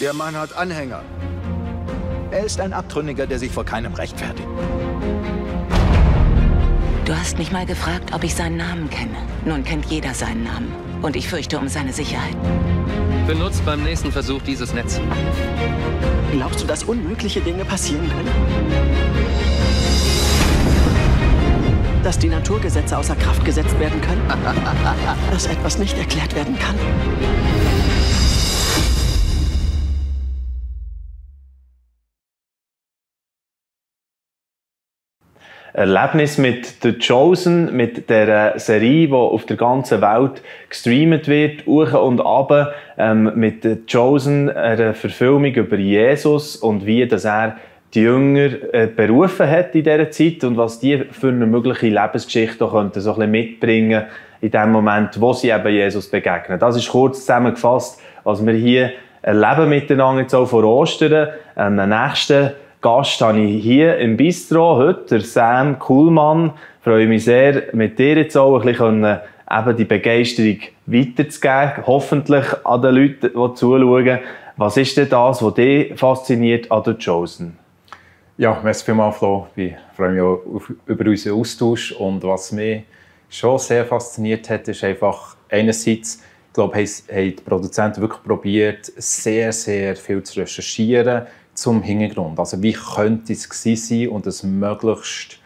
Der Mann hat Anhänger. Er ist ein Abtrünniger, der sich vor keinem rechtfertigt. Du hast mich mal gefragt, ob ich seinen Namen kenne. Nun kennt jeder seinen Namen. Und ich fürchte um seine Sicherheit. Benutzt beim nächsten Versuch dieses Netz. Glaubst du, dass unmögliche Dinge passieren können? Dass die Naturgesetze außer Kraft gesetzt werden können? Dass etwas nicht erklärt werden kann? Erlebnis mit The Chosen, mit der Serie, die auf der ganzen Welt gestreamt wird, hoch und runter, mit The Chosen, einer Verfilmung über Jesus und wie dass er die Jünger berufen hat in dieser Zeit und was die für eine mögliche Lebensgeschichte auch könnten, so ein bisschen mitbringen in dem Moment, wo sie eben Jesus begegnen. Das ist kurz zusammengefasst, was wir hier erleben miteinander jetzt auch vor Ostern. Am nächsten Gast habe ich hier im Bistro heute, der Sam Kuhlmann. Ich freue mich sehr, mit dir jetzt auch ein bisschen eben die Begeisterung weiterzugeben, hoffentlich an den Leuten, die zuschauen. Was ist denn das, was dich fasziniert an The Chosen? Ja, merci vielmals, Flo. Ich freue mich auch über unseren Austausch. Und was mich schon sehr fasziniert hat, ist einfach einerseits, ich glaube, haben die Produzenten wirklich probiert, sehr, sehr viel zu recherchieren zum Hintergrund. Also wie könnte es gewesen sein und es möglichst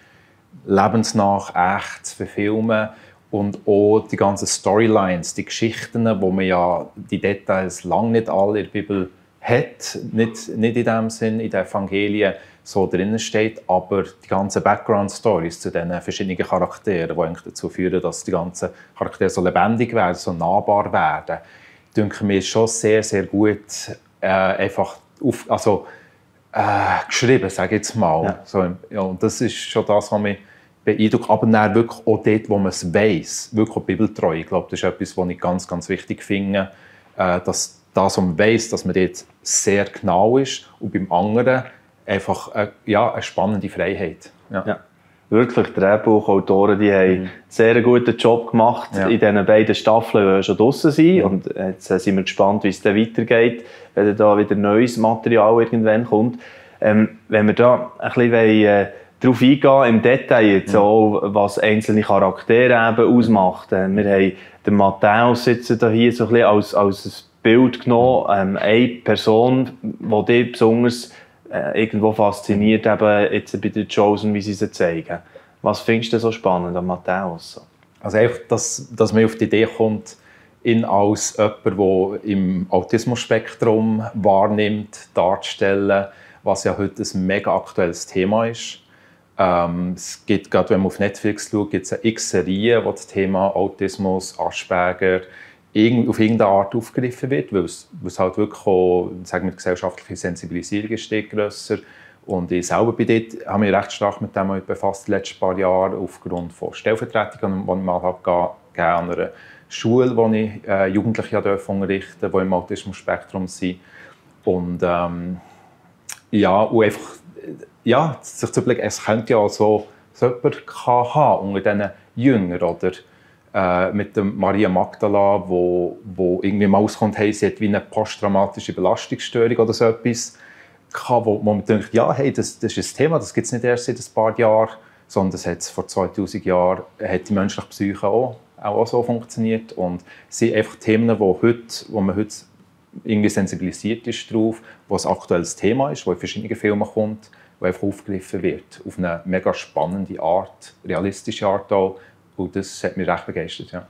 lebensnah, echt zu verfilmen. Und auch die ganzen Storylines, die Geschichten, wo man ja die Details lange nicht alle in der Bibel hat, nicht in dem Sinn, in den Evangelien so drinnen steht, aber die ganzen Background-Stories zu diesen verschiedenen Charakteren, die eigentlich dazu führen, dass die ganzen Charaktere so lebendig werden, so nahbar werden, denke mir schon sehr, sehr gut einfach geschrieben, sage ich jetzt mal. Ja. So, ja, und das ist schon das, was mich beeindruckt. Aber dann wirklich auch dort, wo man es weiss, wirklich auch bibeltreu. Ich glaube, das ist etwas, was ich ganz, ganz wichtig finde, dass das, was man weiss, dass man dort sehr genau ist und beim anderen einfach eine spannende Freiheit. Ja. Ja. Wirklich, die Drehbuchautoren, die haben einen sehr guten Job gemacht in diesen beiden Staffeln, die schon draussen sind. Ja. Und jetzt sind wir gespannt, wie es dann weitergeht, wenn da wieder neues Material irgendwann kommt. Wenn wir da ein bisschen darauf eingehen, im Detail, jetzt auch, was einzelne Charaktere eben ausmacht. Wir haben den Matthäus sitzen da hier so ein bisschen als ein Bild genommen, eine Person, die dich besonders irgendwo fasziniert, eben jetzt bei The Chosen, wie sie sie zeigen. Was findest du so spannend an Matthäus? Also einfach, dass man auf die Idee kommt, ihn als jemand, der im Autismus-Spektrum wahrnimmt, darzustellen, was ja heute ein mega aktuelles Thema ist. Es gibt, gerade wenn man auf Netflix schaut, gibt es eine X-Serie, wo das Thema Autismus, Asperger auf irgendeine Art aufgegriffen wird, weil es halt wirklich auch, sagen wir, die gesellschaftliche Sensibilisierung ist grösser. Und ich selber habe mich recht stark mit dem befasst in den letzten paar Jahren, aufgrund von Stellvertretungen, die ich mal habe an einer Schule, wo ich Jugendliche unterrichten durfte, die im Autismus-Spektrum sind. Und und einfach, sich zu überlegen, es könnte ja so jemand haben unter diesen Jüngern, oder mit der Maria Magdala, wo irgendwie mal rauskommt, hey, sie hat wie eine posttraumatische Belastungsstörung oder so etwas, wo man denkt, ja, hey, das ist ein Thema, das gibt es nicht erst seit ein paar Jahren, sondern das hat vor 2000 Jahren, hat die menschliche Psyche auch so funktioniert. Und es sind einfach Themen, wo man heute irgendwie sensibilisiert ist drauf, wo ein aktuelles Thema ist, wo in verschiedenen Filmen kommt, wo einfach aufgegriffen wird, auf eine mega spannende Art, realistische Art auch. Und das hat mich recht begeistert, ja.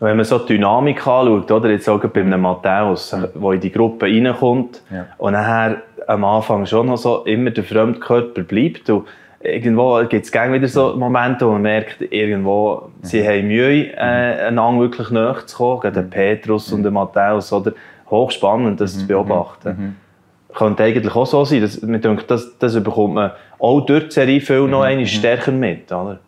Wenn man so die Dynamik anschaut, oder jetzt auch bei einem Matthäus, der in die Gruppe reinkommt und nachher am Anfang schon noch so immer der Fremdkörper bleibt. Und irgendwo gibt es wieder so Momente, wo man merkt, irgendwo, sie haben Mühe, einander wirklich näher zu kommen. Gerade der Petrus und der Matthäus, oder? Hochspannend, das zu beobachten. Könnte eigentlich auch so sein. Das bekommt man auch durch die Serie viel noch einmal stärker mit, oder?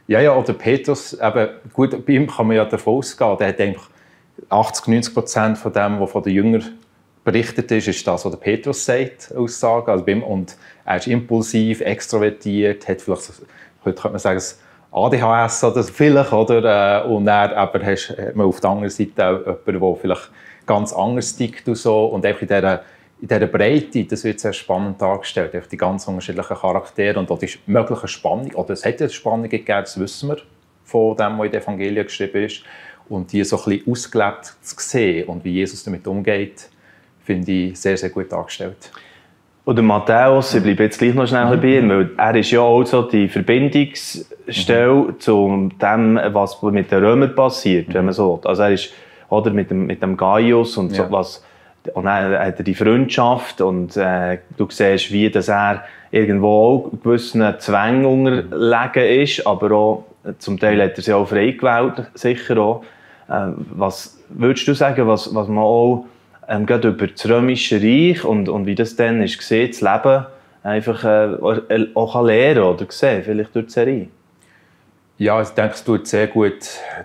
Ja, oder Petrus, eben, gut, bei ihm kann man ja davon ausgehen, der hat einfach 80-90% von dem, was von den Jüngern berichtet ist das, was der Petrus sagt, Aussagen. Also und er ist impulsiv, extrovertiert, hat vielleicht, heute könnte man sagen, ADHS oder vielleicht, oder? Und dann aber hat man auf der anderen Seite auch jemanden, der vielleicht ganz anders tickt und so. Und einfach in in dieser Breite, das wird sehr spannend dargestellt, die ganz unterschiedlichen Charaktere und auch die mögliche Spannung, oder es hat ja Spannungen gegeben, das wissen wir von dem, was in den Evangelien geschrieben ist, und die so ein bisschen ausgelebt zu sehen und wie Jesus damit umgeht, finde ich sehr, sehr gut dargestellt. Oder Matthäus, ich bleibe jetzt gleich noch schnell bei ihm, weil er ist ja auch so die Verbindungsstelle zu dem, was mit den Römern passiert, wenn man so will. Also er ist oder mit dem Gaius und so was. Und dann hat er die Freundschaft und du siehst, wie dass er irgendwo auch gewissen Zwängen unterlegen ist, aber auch, zum Teil hat er sie auch frei gewählt, sicher auch. Was würdest du sagen, was man auch gerade über das Römische Reich und wie das dann ist gesehen, das Leben einfach auch lernen oder sehen, vielleicht durch die Serie? Ja, ich denke, es tut sehr gut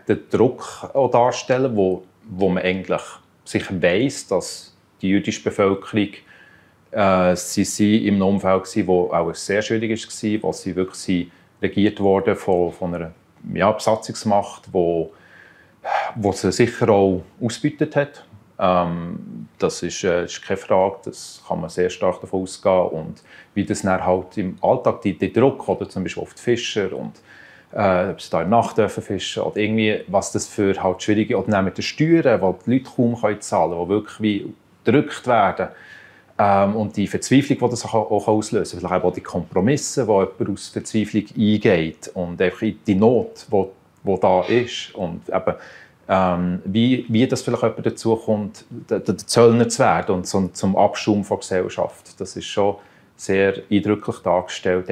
den Druck auch darstellen, wo man eigentlich sicher weiss, dass die jüdische Bevölkerung sie im Umfeld war, wo auch sehr schwierig war, wo sie wirklich regiert wurden von einer Besatzungsmacht, wo sie sicher auch ausgebeutet hat. Das ist keine Frage, das kann man sehr stark davon ausgehen. Und wie das dann halt im Alltag, die Druck, oder zum Beispiel auf die Fischer und ob sie da in der Nacht fischen oder irgendwie, was das für halt schwierige, oder dann mit den Steuern, wo die Leute kaum zahlen können, die wirklich wie gedrückt werden. Und die Verzweiflung, die das auch auslösen kann, vielleicht auch die Kompromisse, die jemand aus Verzweiflung eingeht und einfach die Not, die da ist. Und eben, wie das vielleicht jemand dazu kommt, der Zöllner zu werden und zum Abschaum der Gesellschaft. Das ist schon sehr eindrücklich dargestellt,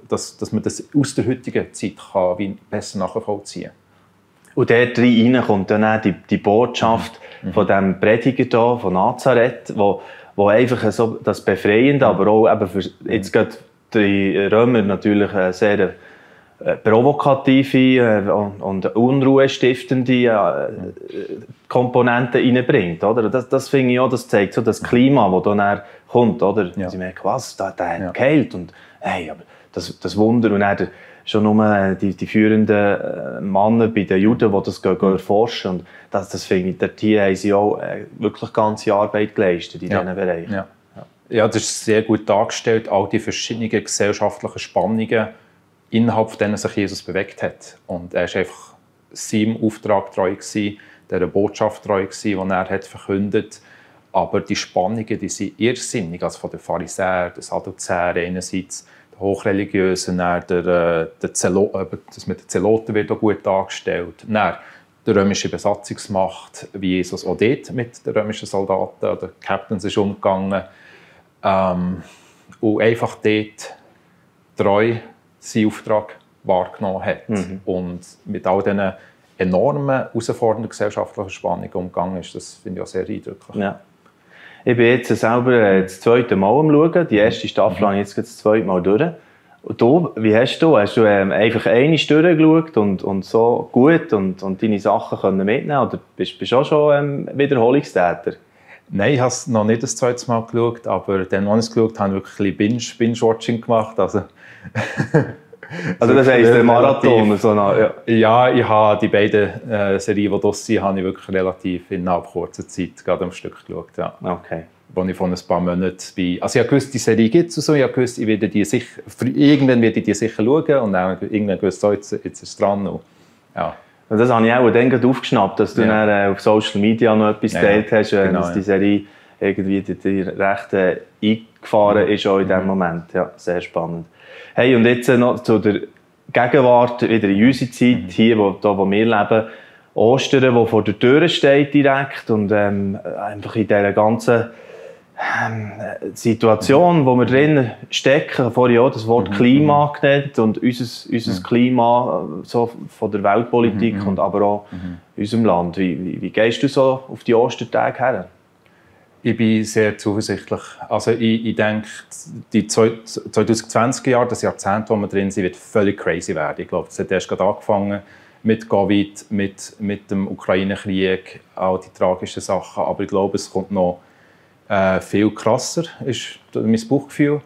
dass man das aus der heutigen Zeit kann, wie besser nachvollziehen kann. Und dort rein kommt dann auch die Botschaft von diesem Prediger hier, von Nazareth, wo einfach so das Befreiende, aber auch eben für jetzt gerade die Römer natürlich sehr provokative und unruhestiftende Komponenten reinbringt. Oder? Das finde ich auch, das zeigt so das Klima, das dann kommt. Oder? Ja. Sie merken, was, der hat geheilt. Und hey, aber das Wunder. Und dann schon nur die führenden Männer bei den Juden, die das erforschen. Und das finde ich, hier haben sie auch wirklich ganze Arbeit geleistet in diesen Bereichen. Ja, das ist sehr gut dargestellt, all die verschiedenen gesellschaftlichen Spannungen, innerhalb denen sich Jesus bewegt hat. Und er war einfach seinem Auftrag treu gewesen, dieser Botschaft treu gewesen, die er hat verkündet. Aber die Spannungen, die sind irrsinnig, also von den Pharisäern, den Sadduzäern einerseits, den Hochreligiösen, das mit den Zeloten wird auch gut dargestellt. Dann die römische Besatzungsmacht, wie Jesus auch dort mit den römischen Soldaten oder Captains ist umgegangen. Und einfach dort treu seinen Auftrag wahrgenommen hat und mit all diesen enormen, herausfordernden gesellschaftlichen Spannungen umgegangen ist. Das finde ich auch sehr eindrücklich. Ja. Ich bin jetzt selber das zweite Mal am Schauen. Die erste Staffel habe ich jetzt das zweite Mal durch. Und du, wie hast du? Hast du einfach einmal durchgeschaut und so gut und deine Sachen können mitnehmen? Oder bist du auch schon Wiederholungstäter? Nein, ich habe es noch nicht das zweite Mal geschaut, aber dann, als ich es geschaut habe, habe ich wirklich ein bisschen Binge-Watching gemacht. Also das heisst der Marathon? So ja, ich habe die beiden Serien, die das sind, habe ich wirklich relativ innerhalb kurzer Zeit gerade am Stück geschaut. Ja. Okay. Wo ich von ein paar Monaten also ich wusste, die Serie gibt es und so, ich wusste, irgendwann werde ich die sicher schauen und dann irgendwann wusste ich, jetzt ist es dran. Und, ja. Und das habe ich auch dann gerade aufgeschnappt, dass du dann auf Social Media noch etwas geteilt hast, genau, dass die Serie irgendwie die recht eingefahren ist auch in diesem Moment. Ja, sehr spannend. Hey, und jetzt noch zu der Gegenwart, wieder in unserer Zeit, hier, wo wir leben. Ostern, wo vor der Tür steht direkt und einfach in dieser ganzen Situation, wo wir drin stecken, vorher auch das Wort Klima genannt und unser Klima so von der Weltpolitik und aber auch in unserem Land. Wie gehst du so auf die Ostertage her? Ich bin sehr zuversichtlich. Also ich denke, die 2020er Jahre, das Jahrzehnt, wo wir drin sind, wird völlig crazy werden. Ich glaube, es hat erst gerade angefangen mit Covid, mit dem Ukraine-Krieg, all die tragischen Sachen. Aber ich glaube, es kommt noch viel krasser, ist mein Bauchgefühl.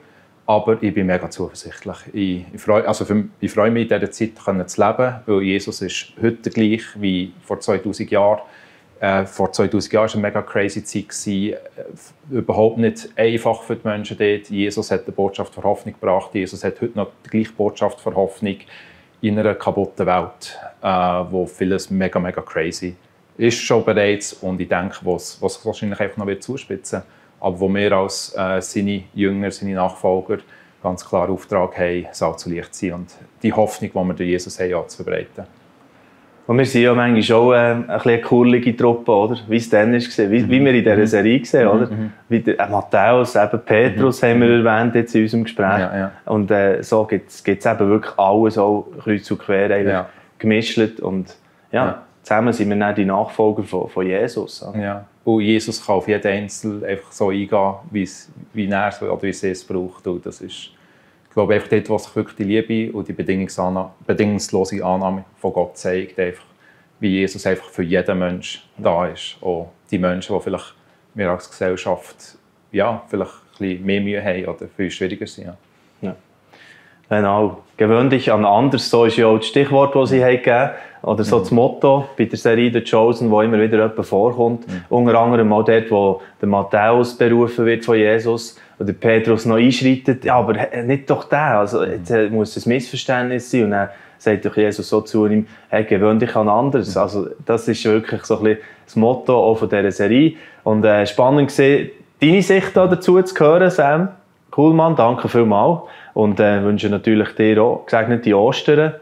Aber ich bin mega zuversichtlich. Ich freue mich, in dieser Zeit zu leben, weil Jesus ist heute gleich wie vor 2000 Jahren. Vor 2000 Jahren war es eine mega crazy Zeit. Überhaupt nicht einfach für die Menschen dort. Jesus hat die Botschaft für Hoffnung gebracht. Jesus hat heute noch die gleiche Botschaft für Hoffnung in einer kaputten Welt, wo vieles mega, mega crazy ist schon bereits. Und ich denke, was wahrscheinlich einfach noch zuspitzen wird. Aber wo wir als seine Jünger, seine Nachfolger ganz klar Auftrag haben, soll zu Licht sein und die Hoffnung, die wir durch Jesus haben, ja, zu verbreiten. Und wir sind ja manchmal auch eine kurlige Truppe, oder? Wie es dann war, wie wir in dieser Serie gesehen, oder? Wie der Matthäus, eben Petrus haben wir erwähnt jetzt in unserem Gespräch. Ja. Und so gibt es eben wirklich alles auch kreuz und quer gemischt. Und zusammen sind wir dann die Nachfolger von Jesus. Oder? Ja. Und Jesus kann auf jeden Einzelnen einfach so eingehen, wie er oder wie sie es braucht. Und das ist, ich glaube, einfach dort, wo sich wirklich die Liebe und die bedingungslose Annahme von Gott zeigt, einfach, wie Jesus einfach für jeden Menschen da ist. Auch die Menschen, die vielleicht wir als Gesellschaft vielleicht ein bisschen mehr Mühe haben oder viel schwieriger sind. Ja. Genau. Gewöhn dich an anders, so ist ja auch das Stichwort, das sie gegeben haben. Oder so das Motto bei der Serie «The Chosen», wo immer wieder jemand vorkommt. Unter anderem auch dort, wo der Matthäus berufen wird von Jesus, oder Petrus noch einschreitet. Ja, aber nicht doch der. Also, jetzt muss es ein Missverständnis sein. Und dann sagt doch Jesus so zu ihm, hey, gewöhn dich an anders. Also, das ist wirklich so ein bisschen das Motto auch von dieser Serie. Und spannend war, deine Sicht dazu zu hören, Sam. Cool, Mann, danke vielmals. Und wünsche natürlich dir auch gesegnete Ostern.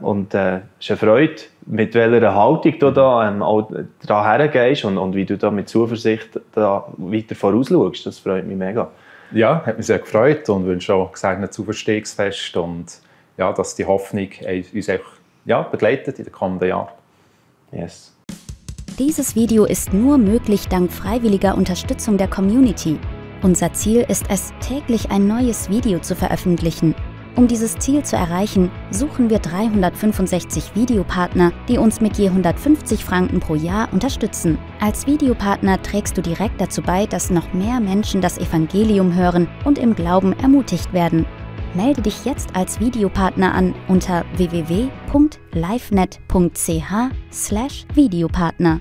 Und es ist eine Freude, mit welcher Haltung du da auch hergehst und wie du da mit Zuversicht da weiter vorausschaust. Das freut mich mega. Ja, hat mich sehr gefreut und wünsche auch gesegnetes Auferstehungsfest und ja, dass die Hoffnung uns einfach, begleitet in den kommenden Jahren. Yes. Dieses Video ist nur möglich dank freiwilliger Unterstützung der Community. Unser Ziel ist es, täglich ein neues Video zu veröffentlichen. Um dieses Ziel zu erreichen, suchen wir 365 Videopartner, die uns mit je 150 Franken pro Jahr unterstützen. Als Videopartner trägst du direkt dazu bei, dass noch mehr Menschen das Evangelium hören und im Glauben ermutigt werden. Melde dich jetzt als Videopartner an unter www.livenet.ch/Videopartner.